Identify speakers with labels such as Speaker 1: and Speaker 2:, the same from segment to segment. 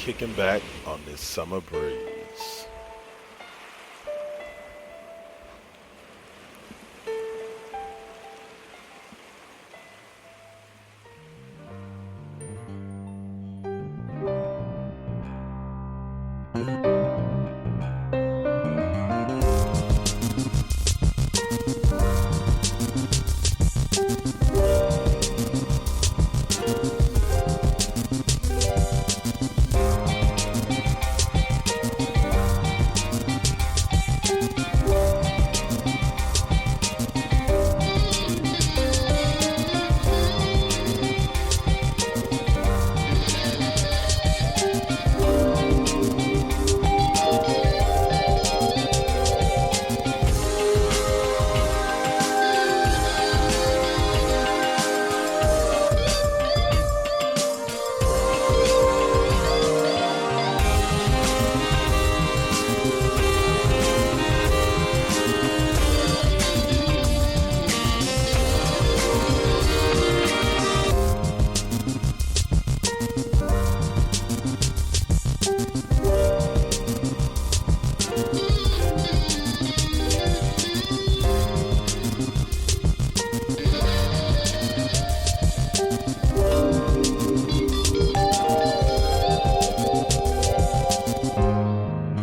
Speaker 1: kicking back on this summer breeze.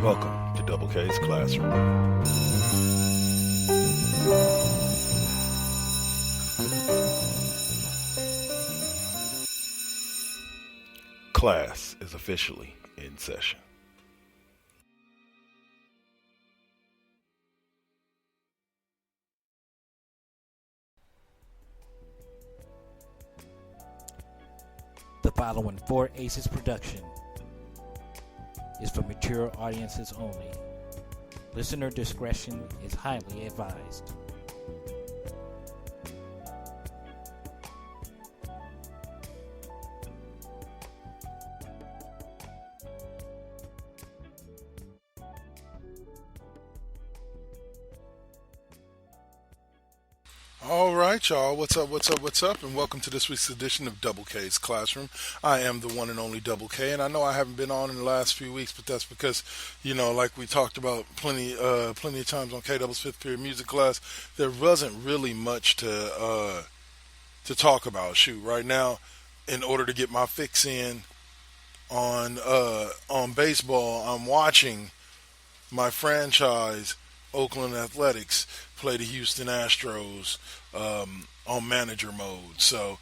Speaker 1: Welcome to Double K's Classroom. Class is officially in session.
Speaker 2: The following Four Aces production is for mature audiences only. Listener discretion is highly advised.
Speaker 3: All right, y'all. What's up, and welcome to this week's edition of Double K's Classroom. I am the one and only Double K, and I know I haven't been on in the last few weeks, but that's because, like we talked about plenty of times on K Double's fifth period music class, there wasn't really much to talk about. Shoot, right now, in order to get my fix in on baseball, I'm watching my franchise, Oakland Athletics, play the Houston Astros on manager mode. So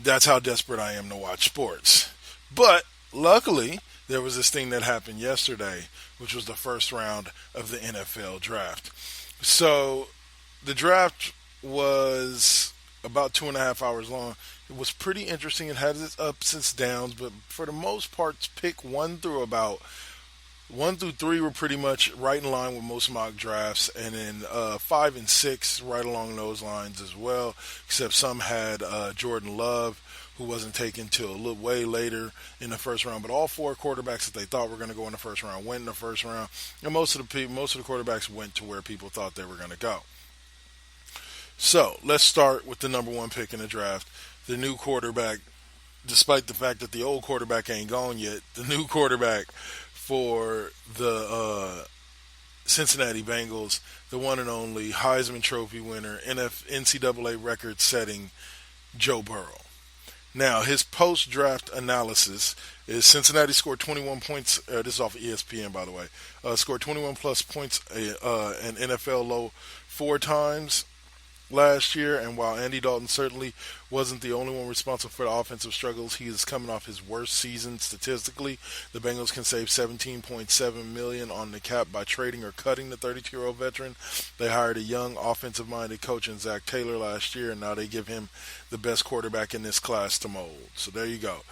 Speaker 3: that's how desperate I am to watch sports. But luckily, there was this thing that happened yesterday, which was the first round of the NFL draft. So the draft was about 2.5 hours long. It was pretty interesting. It had its ups and its downs, but for the most part, pick 1 through 3 were pretty much right in line with most mock drafts, and then 5 and 6 right along those lines as well, except some had Jordan Love, who wasn't taken till a little way later in the first round. But all 4 quarterbacks that they thought were going to go in the first round went in the first round, and most of the quarterbacks went to where people thought they were going to go. So let's start with the number 1 pick in the draft, the new quarterback. Despite the fact that the old quarterback ain't gone yet, the new quarterback for the Cincinnati Bengals, the one and only Heisman Trophy winner, NCAA record-setting Joe Burrow. Now, his post-draft analysis is Cincinnati scored 21 points. This is off of ESPN, by the way. Scored 21 plus points, an NFL low 4 times last year, and while Andy Dalton certainly wasn't the only one responsible for the offensive struggles, he is coming off his worst season statistically. The Bengals can save $17.7 million on the cap by trading or cutting the 32-year-old veteran. They hired a young offensive-minded coach in Zach Taylor last year, and now they give him the best quarterback in this class to mold. So there you go.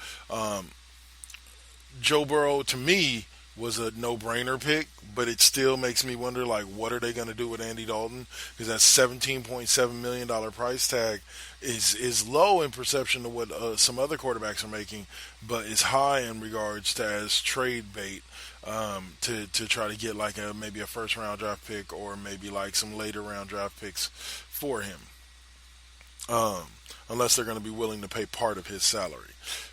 Speaker 3: Joe Burrow, to me, was a no-brainer pick, but it still makes me wonder, what are they going to do with Andy Dalton? Because that $17.7 million price tag is low in perception to what some other quarterbacks are making, but is high in regards to as trade bait to try to get maybe a first-round draft pick or maybe some later-round draft picks for him. um, unless they're going to be willing to pay part of his salary.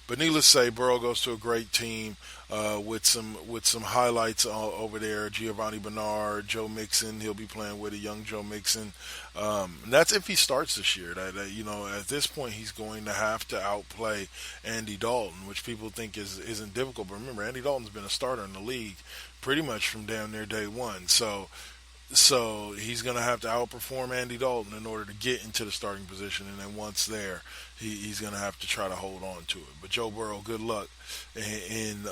Speaker 3: But needless to say, Burrow goes to a great team with some highlights over there. Giovanni Bernard, Joe Mixon, he'll be playing with a young Joe Mixon, and that's if he starts this year. At this point he's going to have to outplay Andy Dalton, which people think isn't difficult. But remember, Andy Dalton's been a starter in the league pretty much from damn near day one. So he's going to have to outperform Andy Dalton in order to get into the starting position, and then once there, he's going to have to try to hold on to it. But Joe Burrow, good luck in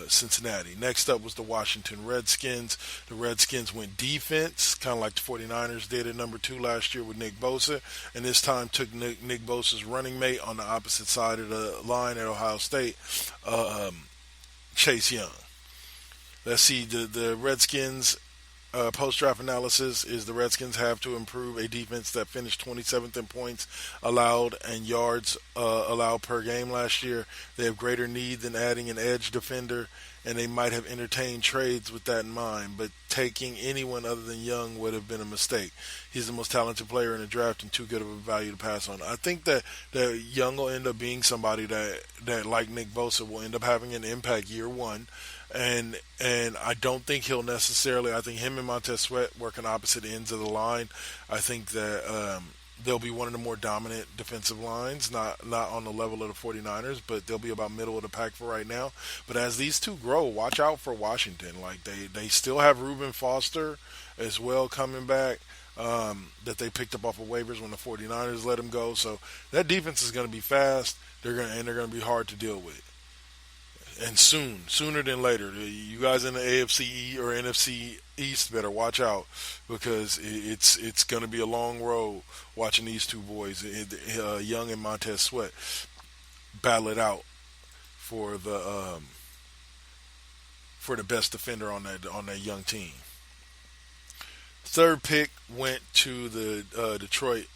Speaker 3: Cincinnati. Next up was the Washington Redskins. The Redskins went defense, kind of like the 49ers did at number 2 last year with Nick Bosa, and this time took Nick Bosa's running mate on the opposite side of the line at Ohio State, Chase Young. Let's see, the Redskins post-draft analysis is the Redskins have to improve a defense that finished 27th in points allowed and yards allowed per game last year. They have greater need than adding an edge defender, and they might have entertained trades with that in mind, but taking anyone other than Young would have been a mistake. He's the most talented player in the draft and too good of a value to pass on. I think that Young will end up being somebody that like Nick Bosa, will end up having an impact year one. And I don't think he'll necessarily. I think him and Montez Sweat working opposite ends of the line. I think that they'll be one of the more dominant defensive lines, not on the level of the 49ers, but they'll be about middle of the pack for right now. But as these two grow, watch out for Washington. Like they still have Reuben Foster as well coming back, that they picked up off of waivers when the 49ers let him go. So that defense is going to be fast. They're going to be hard to deal with. And sooner than later. You guys in the AFC or NFC East better watch out, because it's going to be a long road watching these two boys, Young and Montez Sweat, battle it out for the best defender on that young team. Third pick went to the Detroit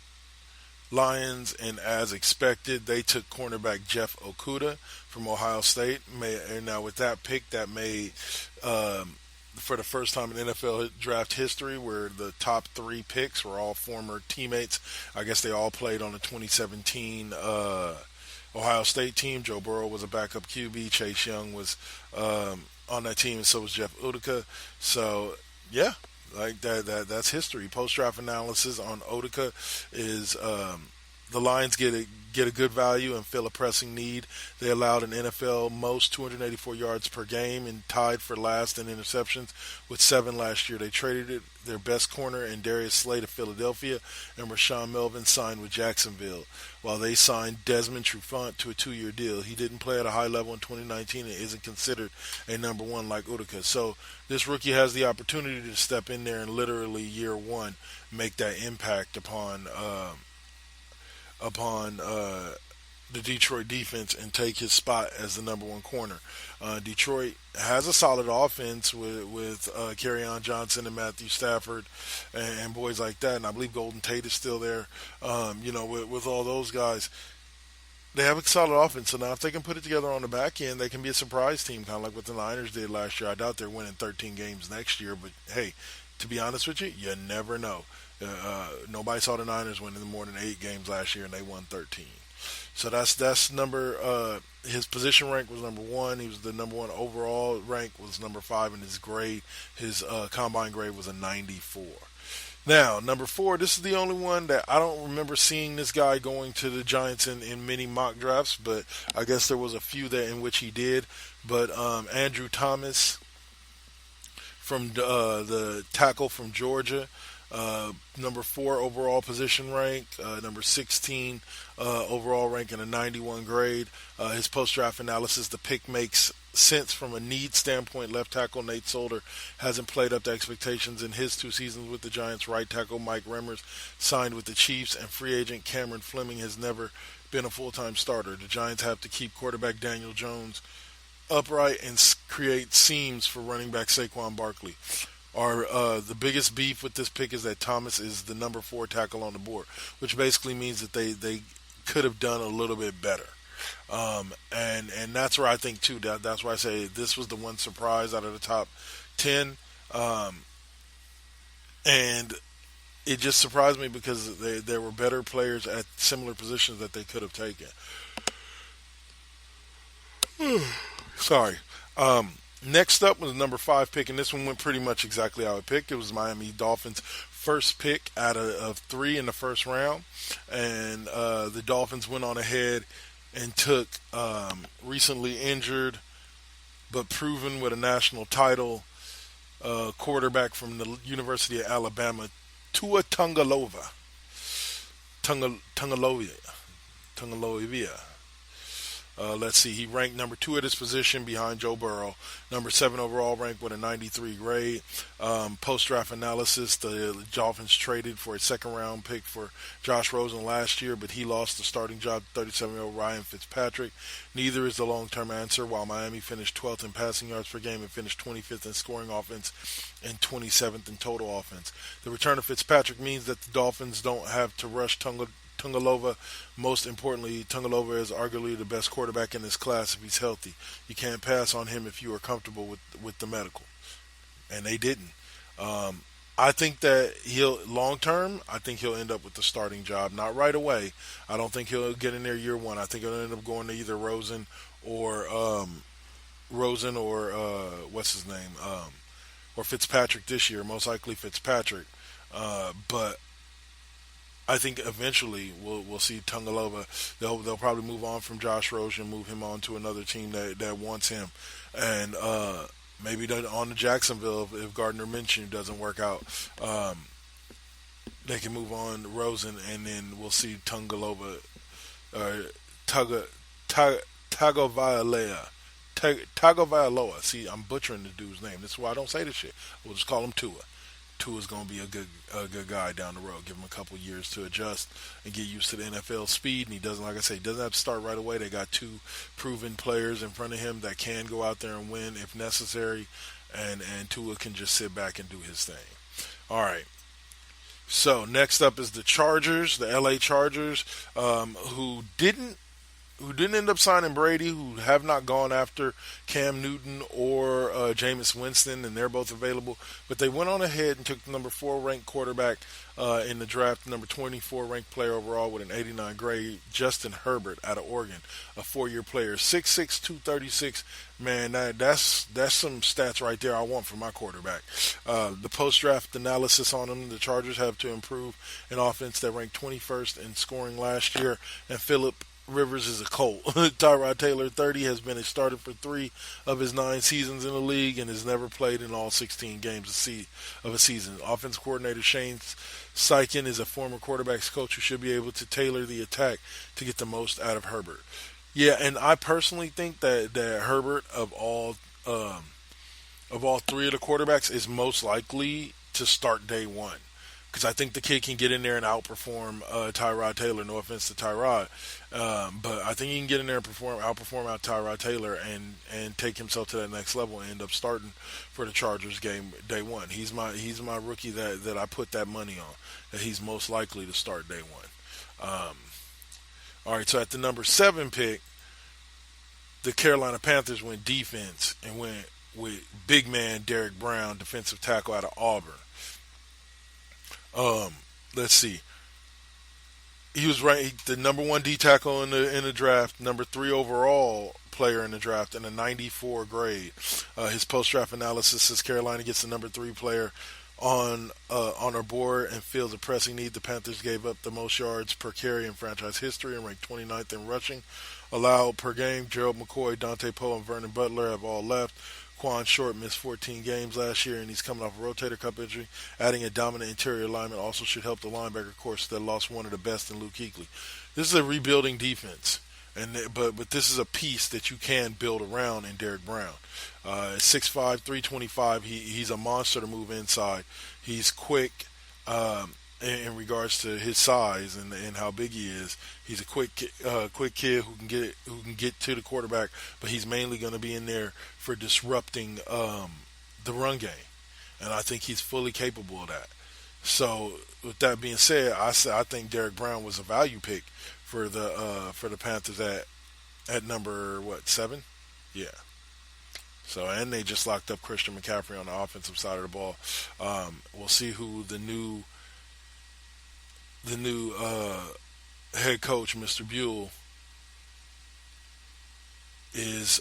Speaker 3: Lions, and as expected, they took cornerback Jeff Okudah from Ohio State. And now with that pick, that made for the first time in NFL draft history, where the top 3 picks were all former teammates. I guess they all played on the 2017 Ohio State team. Joe Burrow was a backup QB. Chase Young was on that team, and so was Jeff Okudah. So yeah. Like that's history. Post-draft analysis on Okudah is the Lions get a good value and fill a pressing need. They allowed an NFL most 284 yards per game and tied for last in interceptions with 7 last year. They traded their best corner in Darius Slay to Philadelphia, and Rashawn Melvin signed with Jacksonville, while they signed Desmond Trufant to a 2-year deal. He didn't play at a high level in 2019 and isn't considered a number 1 like Okudah. So this rookie has the opportunity to step in there and literally year one make that impact upon the Detroit defense and take his spot as the number 1 corner. Detroit has a solid offense with Kerryon Johnson and Matthew Stafford and boys like that, and I believe Golden Tate is still there. With all those guys, they have a solid offense. So now if they can put it together on the back end, they can be a surprise team, kind of like what the Niners did last year. I doubt they're winning 13 games next year, but hey, to be honest with you never know. Nobody saw the Niners winning more than 8 games last year, and they won 13. So that's number. His position rank was number 1. He was the number 1 overall rank was number 5 in his grade. His combine grade was a 94. Now, number 4, this is the only one that I don't remember seeing this guy going to the Giants in many mock drafts, but I guess there was a few that in which he did. But Andrew Thomas from the tackle from Georgia, number 4 overall position rank, number 16 overall rank, and a 91 grade. His post-draft analysis, the pick makes sense from a need standpoint. Left tackle Nate Solder hasn't played up to expectations in his 2 seasons with the Giants. Right tackle Mike Remmers signed with the Chiefs, and free agent Cameron Fleming has never been a full-time starter. The Giants have to keep quarterback Daniel Jones upright and create seams for running back Saquon Barkley. The biggest beef with this pick is that Thomas is the number 4 tackle on the board, which basically means that they could have done a little bit better. And that's where I think too. That's why I say this was the one surprise out of the top 10. And it just surprised me because there were better players at similar positions that they could have taken. Sorry. Next up was number 5 pick, and this one went pretty much exactly how I picked. It was Miami Dolphins' first pick out of 3 in the first round, and the Dolphins went on ahead and took recently injured but proven with a national title quarterback from the University of Alabama, Tua Tagovailoa. Tagovailoa. Let's see. He ranked number 2 at his position behind Joe Burrow. Number 7 overall, ranked with a 93 grade. Post-draft analysis, the Dolphins traded for a second-round pick for Josh Rosen last year, but he lost the starting job to 37-year-old Ryan Fitzpatrick. Neither is the long-term answer. While Miami finished 12th in passing yards per game and finished 25th in scoring offense and 27th in total offense. The return of Fitzpatrick means that the Dolphins don't have to rush Tagovailoa. Most importantly, Tagovailoa is arguably the best quarterback in this class if he's healthy. You can't pass on him if you are comfortable with the medical. And they didn't. I think that long term, I think he'll end up with the starting job. Not right away. I don't think he'll get in there year one. I think he'll end up going to either Rosen or what's his name? Or Fitzpatrick this year. Most likely Fitzpatrick. But I think eventually we'll see Tagovailoa. They'll probably move on from Josh Rosen, move him on to another team that wants him, and maybe on to Jacksonville if Gardner Minshew doesn't work out. They can move on to Rosen, and then we'll see Tagovailoa. Tagovailoa. See, I'm butchering the dude's name. That's why I don't say this shit. We'll just call him Tua. Tua's going to be a good guy down the road. Give him a couple years to adjust and get used to the NFL speed. And he doesn't, like I say, he doesn't have to start right away. They got 2 proven players in front of him that can go out there and win if necessary. And Tua can just sit back and do his thing. All right. So next up is the Chargers, the LA Chargers, who didn't end up signing Brady, who have not gone after Cam Newton or Jameis Winston, and they're both available. But they went on ahead and took the number 4 ranked quarterback in the draft, number 24 ranked player overall with an 89 grade, Justin Herbert out of Oregon, a 4-year player, 6'6", 236. Man, that's some stats right there I want for my quarterback. The post-draft analysis on him, the Chargers have to improve an offense that ranked 21st in scoring last year, and Philip Rivers is a Colt. Tyrod Taylor, 30, has been a starter for 3 of his 9 seasons in the league and has never played in all 16 games of a season. Offensive coordinator Shane Steichen is a former quarterbacks coach who should be able to tailor the attack to get the most out of Herbert. Yeah, and I personally think that Herbert of all 3 of the quarterbacks is most likely to start day one. Because I think the kid can get in there and outperform Tyrod Taylor. No offense to Tyrod, but I think he can get in there and outperform out Tyrod Taylor and take himself to that next level and end up starting for the Chargers game day one. He's my rookie that I put that money on, that he's most likely to start day one. All right, so at the number 7 pick, the Carolina Panthers went defense and went with big man Derek Brown, defensive tackle out of Auburn. Let's see. He was ranked the number 1 D tackle in the draft, number 3 overall player in the draft, and a 94 grade. His post-draft analysis says Carolina gets the number 3 player on our board and feels a pressing need. The Panthers gave up the most yards per carry in franchise history and ranked 29th in rushing allowed per game. Gerald McCoy, Dante Poe, and Vernon Butler have all left. Quan Short missed 14 games last year, and he's coming off a rotator cuff injury. Adding a dominant interior lineman also should help the linebacker corps that lost one of the best in Luke Kuechly. This is a rebuilding defense, but this is a piece that you can build around in Derek Brown. 6'5", 325. He's a monster to move inside. He's quick in regards to his size and how big he is. He's a quick kid who can get to the quarterback, but he's mainly going to be in there for disrupting the run game, and I think he's fully capable of that. So, with that being said, I think Derek Brown was a value pick for the Panthers at number 7? Yeah. So, and they just locked up Christian McCaffrey on the offensive side of the ball. We'll see who the new the new head coach, Mr. Buell, is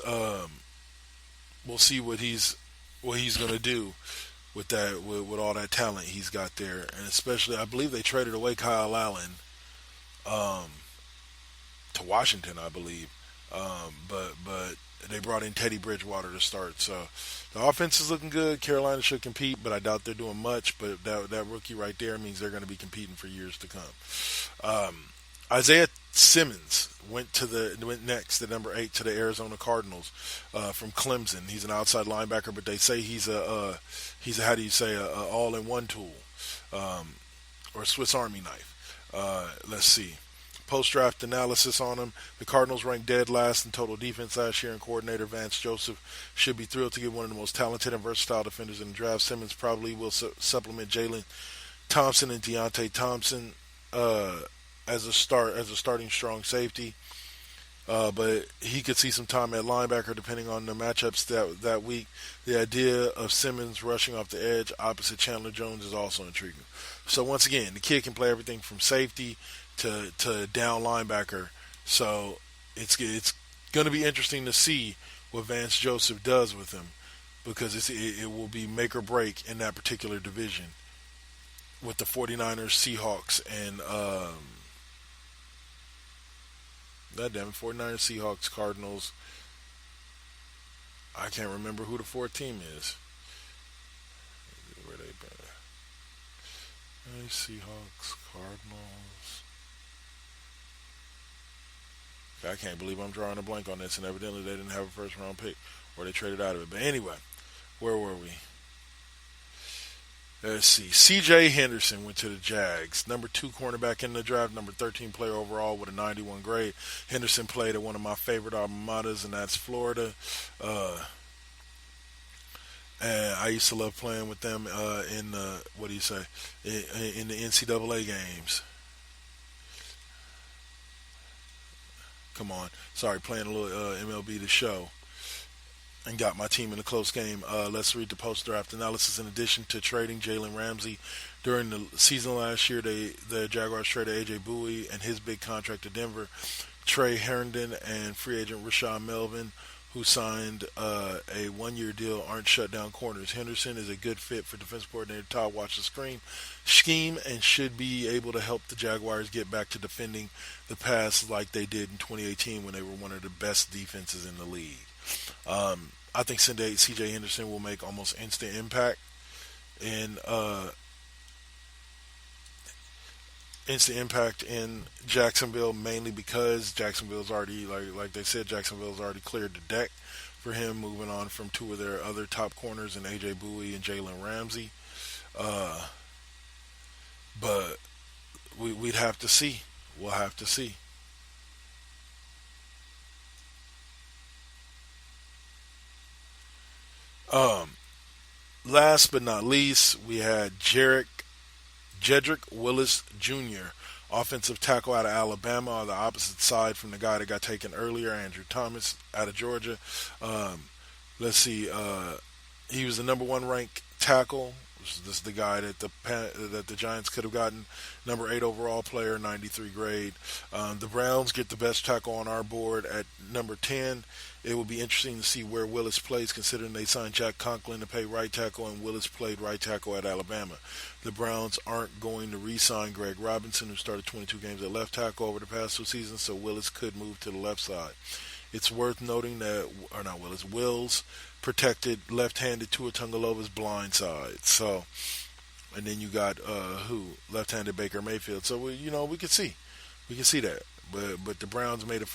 Speaker 3: we'll see what he's going to do with that with all that talent he's got there, and especially I believe they traded away Kyle Allen um, to Washington, I believe, but they brought in Teddy Bridgewater to start. So the offense is looking good. Carolina should compete, but I doubt they're doing much. But that rookie right there means they're going to be competing for years to come. Isaiah Simmons went next at number 8 to the Arizona Cardinals from Clemson. He's an outside linebacker, but they say he's a how do you say a all-in-one tool or a Swiss Army knife. Let's see. Post-draft analysis on him. The Cardinals ranked dead last in total defense last year, and coordinator Vance Joseph should be thrilled to get one of the most talented and versatile defenders in the draft. Simmons probably will supplement Jalen Thompson and Deontay Thompson as a starting strong safety. But he could see some time at linebacker depending on the matchups that week. The idea of Simmons rushing off the edge opposite Chandler Jones is also intriguing. So once again, the kid can play everything from safety to down linebacker. So it's going to be interesting to see what Vance Joseph does with him, because it will be make or break in that particular division with the 49ers, Seahawks, and that damn 49ers, Seahawks, Cardinals. I can't remember who the fourth team is. Where they been? Seahawks, Cardinals. I can't believe I'm drawing a blank on this, and evidently they didn't have a first round pick, or they traded out of it. But anyway, where were we? Let's see. C.J. Henderson went to the Jags. Number 2 cornerback in the draft, number 13 player overall with a 91 grade. Henderson played at one of my favorite alma maters, and that's Florida. And I used to love playing with them in the, in the NCAA games. Come on. Sorry, playing a little MLB The Show. And got my team in a close game. Let's read the post-draft analysis. In addition to trading Jalen Ramsey during the season last year, the Jaguars traded A.J. Bowie and his big contract to Denver. Trey Herndon and free agent Rashawn Melvin, who signed a one-year deal, aren't shut-down corners. Henderson is a good fit for defense coordinator Todd Watch's scheme and should be able to help the Jaguars get back to defending the pass like they did in 2018 when they were one of the best defenses in the league. I think C.J. Henderson will make almost instant impact in Jacksonville, mainly because Jacksonville's already, like they said, Jacksonville's already cleared the deck for him, moving on from 2 of their other top corners in A.J. Bowie and Jalen Ramsey. But we'd have to see. We'll have to see. Last but not least, we had Jedrick Willis Jr., offensive tackle out of Alabama, on the opposite side from the guy that got taken earlier, Andrew Thomas, out of Georgia. Let's see. He was the number 1 ranked tackle. This is the guy that the Giants could have gotten. Number 8 overall player, 93 grade. The Browns get the best tackle on our board at number 10. It will be interesting to see where Willis plays, considering they signed Jack Conklin to play right tackle, and Willis played right tackle at Alabama. The Browns aren't going to re-sign Greg Robinson, who started 22 games at left tackle over the past 2 seasons, so Willis could move to the left side. It's worth noting that, Wills protected left-handed Tua Tagovailoa's blind side. So, and then you got left-handed Baker Mayfield. So we could see that. But the Browns made a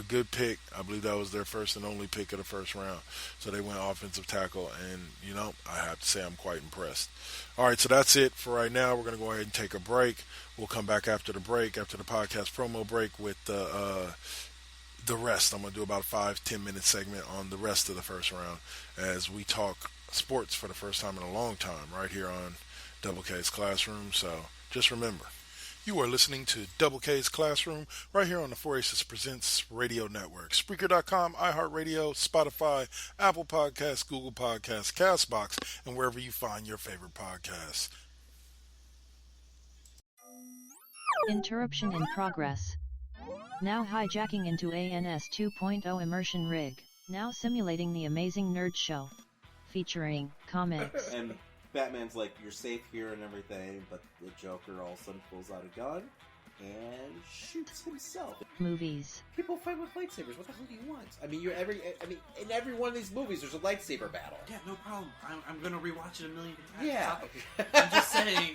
Speaker 3: good pick. I believe that was their first and only pick of the first round. So they went offensive tackle, and I have to say I'm quite impressed. All right, so that's it for right now. We're going to go ahead and take a break. We'll come back after the break, after the podcast promo break, with the rest. I'm going to do about a 5-10 minute segment on the rest of the first round as we talk sports for the first time in a long time right here on Double K's Classroom. So just remember, you are listening to Double K's Classroom right here on the 4Aces Presents Radio Network. Spreaker.com, iHeartRadio, Spotify, Apple Podcasts, Google Podcasts, CastBox, and wherever you find your favorite podcasts.
Speaker 4: Interruption in progress. Now hijacking into ANS 2.0 immersion rig. Now simulating the amazing nerd show. Featuring comics.
Speaker 5: And Batman's like, you're safe here and everything, but the Joker all of a sudden pulls out a gun and shoots himself.
Speaker 4: Movies.
Speaker 5: People fight with lightsabers. What the hell do you want? I mean, in every one of these movies, there's a lightsaber battle.
Speaker 6: Yeah, no problem. I'm gonna rewatch it a million times.
Speaker 5: Yeah.
Speaker 6: I'm just saying,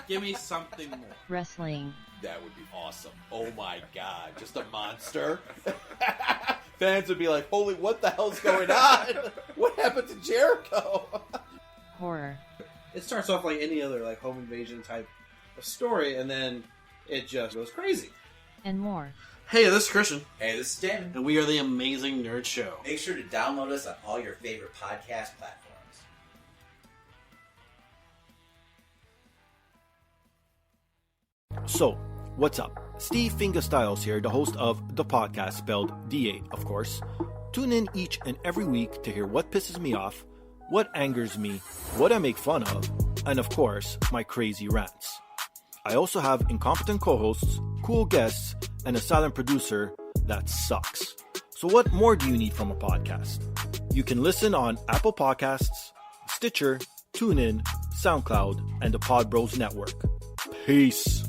Speaker 6: give me something more.
Speaker 4: Wrestling.
Speaker 5: That would be awesome. Oh my god, just a monster. Fans would be like, holy, what the hell's going on? What happened to Jericho?
Speaker 4: Horror.
Speaker 6: It starts off like any other like home invasion type of story, and then it just goes crazy.
Speaker 4: And more.
Speaker 6: Hey, this is Christian.
Speaker 7: Hey, this is Damon.
Speaker 6: And we are the Amazing Nerd Show.
Speaker 7: Make sure to download us on all your favorite podcast platforms.
Speaker 8: So, what's up? Steve Fingerstyles here, the host of the podcast spelled DA, of course. Tune in each and every week to hear what pisses me off, what angers me, what I make fun of, and of course, my crazy rants. I also have incompetent co-hosts, cool guests, and a silent producer that sucks. So what more do you need from a podcast? You can listen on Apple Podcasts, Stitcher, TuneIn, SoundCloud, and the Pod Bros Network. Peace.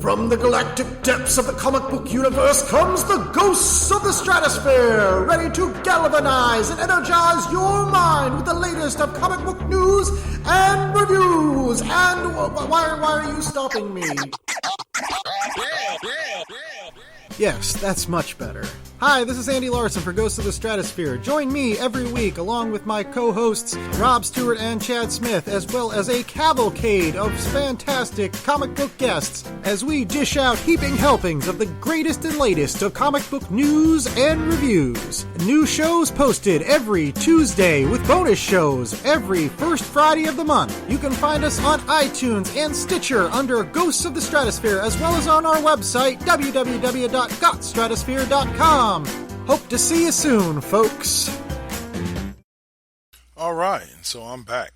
Speaker 9: From the galactic depths of the comic book universe comes the Ghosts of the Stratosphere, ready to galvanize and energize your mind with the latest of comic book news and reviews. And why are you stopping me? Yes, that's much better. Hi, this is Andy Larson for Ghosts of the Stratosphere. Join me every week along with my co-hosts Rob Stewart and Chad Smith, as well as a cavalcade of fantastic comic book guests, as we dish out heaping helpings of the greatest and latest of comic book news and reviews. New shows posted every Tuesday with bonus shows every first Friday of the month. You can find us on iTunes and Stitcher under Ghosts of the Stratosphere, as well as on our website, www.gotstratosphere.com. Hope to see you soon, folks.
Speaker 3: All right, so I'm back.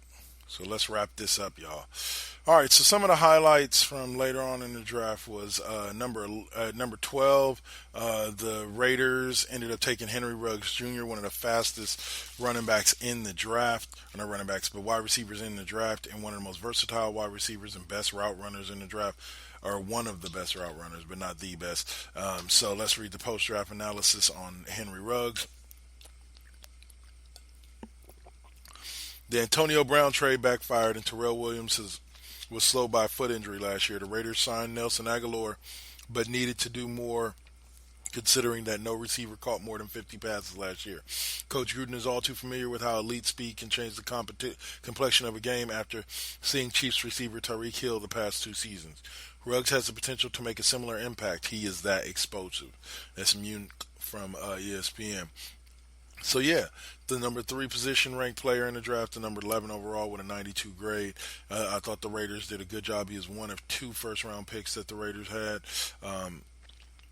Speaker 3: So let's wrap this up, y'all. All right, so some of the highlights from later on in the draft was number 12. The Raiders ended up taking Henry Ruggs Jr., one of the fastest running backs in the draft. Or not running backs, but wide receivers in the draft, and one of the most versatile wide receivers and best route runners in the draft. Or one of the best route runners, but not the best. So let's read the post-draft analysis on Henry Ruggs. The Antonio Brown trade backfired, and Terrell Williams was slow by a foot injury last year. The Raiders signed Nelson Aguilar, but needed to do more, considering that no receiver caught more than 50 passes last year. Coach Gruden is all too familiar with how elite speed can change the complexion of a game after seeing Chiefs receiver Tyreek Hill the past 2 seasons. Ruggs has the potential to make a similar impact. He is that explosive. That's Munich from ESPN. So yeah, the number 3 position ranked player in the draft, the number 11 overall with a 92 grade. I thought the Raiders did a good job. He is one of 2 first-round picks that the Raiders had.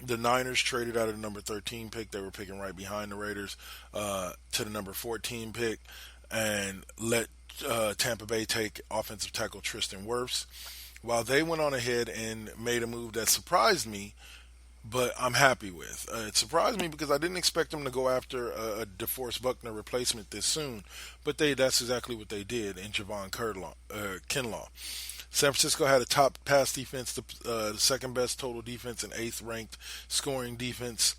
Speaker 3: The Niners traded out of the number 13 pick. They were picking right behind the Raiders to the number 14 pick and let Tampa Bay take offensive tackle Tristan Wirfs. While they went on ahead and made a move that surprised me, but I'm happy with. It surprised me because I didn't expect them to go after a DeForest Buckner replacement this soon, but that's exactly what they did in Javon Kinlaw. San Francisco had a top pass defense, the second best total defense, and 8th ranked scoring defense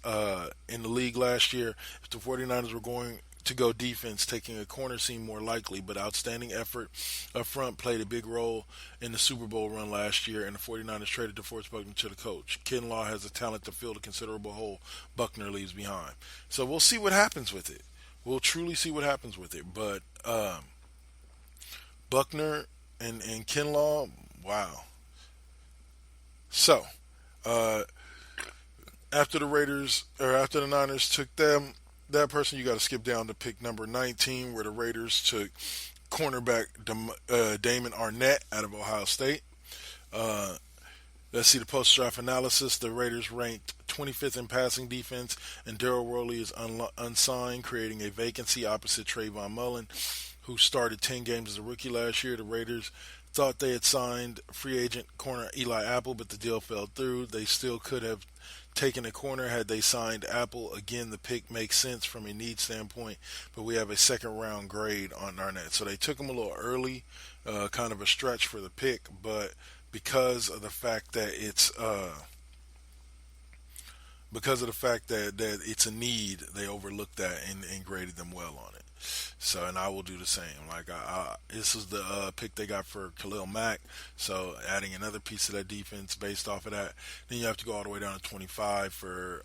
Speaker 3: in the league last year. If the 49ers were going to go defense, taking a corner seemed more likely, but outstanding effort up front played a big role in the Super Bowl run last year, and the 49ers traded DeForest Buckner to the coach. Kinlaw has the talent to fill the considerable hole Buckner leaves behind. So we'll see what happens with it. We'll truly see what happens with it. But Buckner and Kinlaw, wow. So, after the Niners took that person, you got to skip down to pick number 19, where the Raiders took cornerback Damon Arnett out of Ohio State. Let's see the post-draft analysis. The Raiders ranked 25th in passing defense, and Darryl Worley is unsigned, creating a vacancy opposite Trayvon Mullen, who started 10 games as a rookie last year. The Raiders thought they had signed free agent corner Eli Apple, but the deal fell through. They still could have taken a corner had they signed Apple. Again, the pick makes sense from a need standpoint, but we have a second-round grade on Arnett. So they took him a little early, kind of a stretch for the pick, but because of the fact that it's a need, they overlooked that and graded them well on it. So, and I will do the same. Like, this is the pick they got for Khalil Mack. So, adding another piece of that defense based off of that. Then you have to go all the way down to 25 for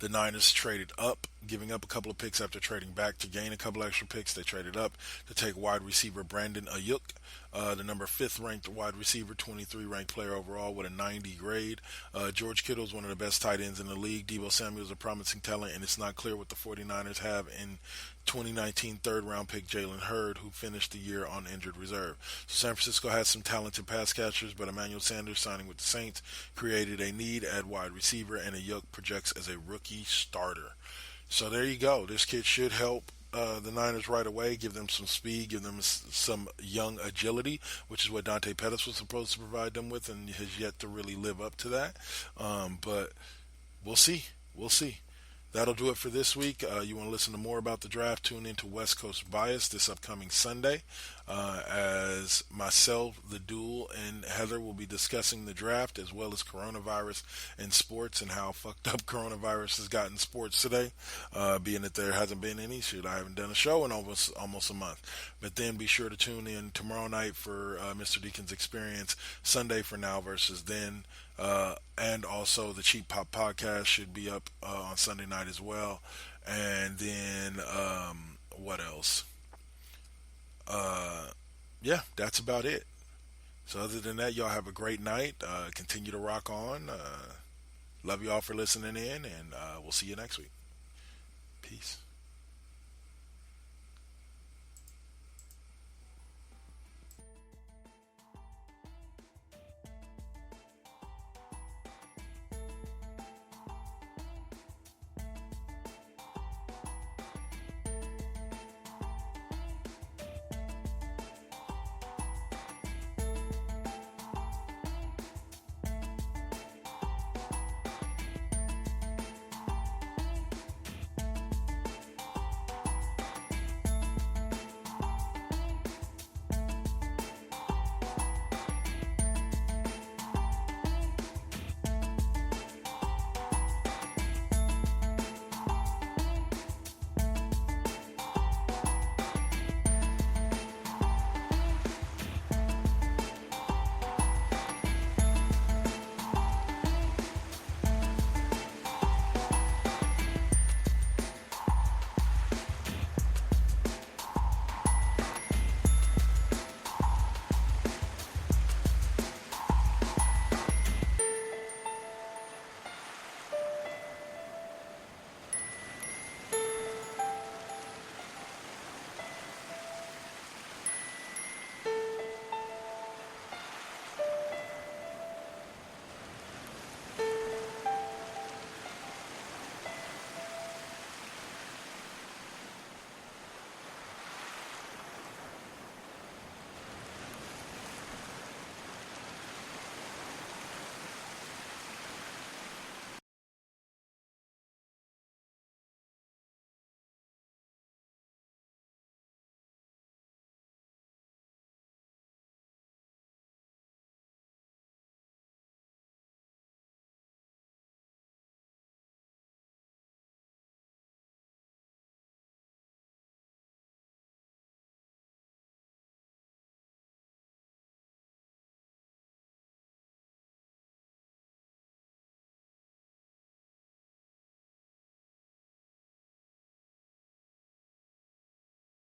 Speaker 3: the Niners traded up, giving up a couple of picks after trading back to gain a couple extra picks. They traded up to take wide receiver Brandon Ayuk, the number 5th ranked wide receiver, 23 ranked player overall with a 90 grade. George Kittle is one of the best tight ends in the league. Deebo Samuel is a promising talent, and it's not clear what the 49ers have in 2019 third-round pick Jalen Hurd, who finished the year on injured reserve. So San Francisco has some talented pass catchers, but Emmanuel Sanders signing with the Saints created a need at wide receiver, and Ayuk projects as a rookie starter. So there you go. This kid should help the Niners right away, give them some speed, give them some young agility, which is what Dante Pettis was supposed to provide them with, and has yet to really live up to that. But we'll see. We'll see. That'll do it for this week. You want to listen to more about the draft, tune into West Coast Bias this upcoming Sunday, as myself, the Duel, and Heather will be discussing the draft as well as coronavirus in sports and how fucked up coronavirus has gotten sports today, being that there hasn't been any. I haven't done a show in almost a month. But then be sure to tune in tomorrow night for Mr. Deacon's Experience, Sunday for Now versus Then. And also the Cheap Pop podcast should be up on Sunday night as well. And then what else? Yeah, that's about it. So other than that, y'all have a great night. Continue to rock on. Love you all for listening in, and we'll see you next week. Peace.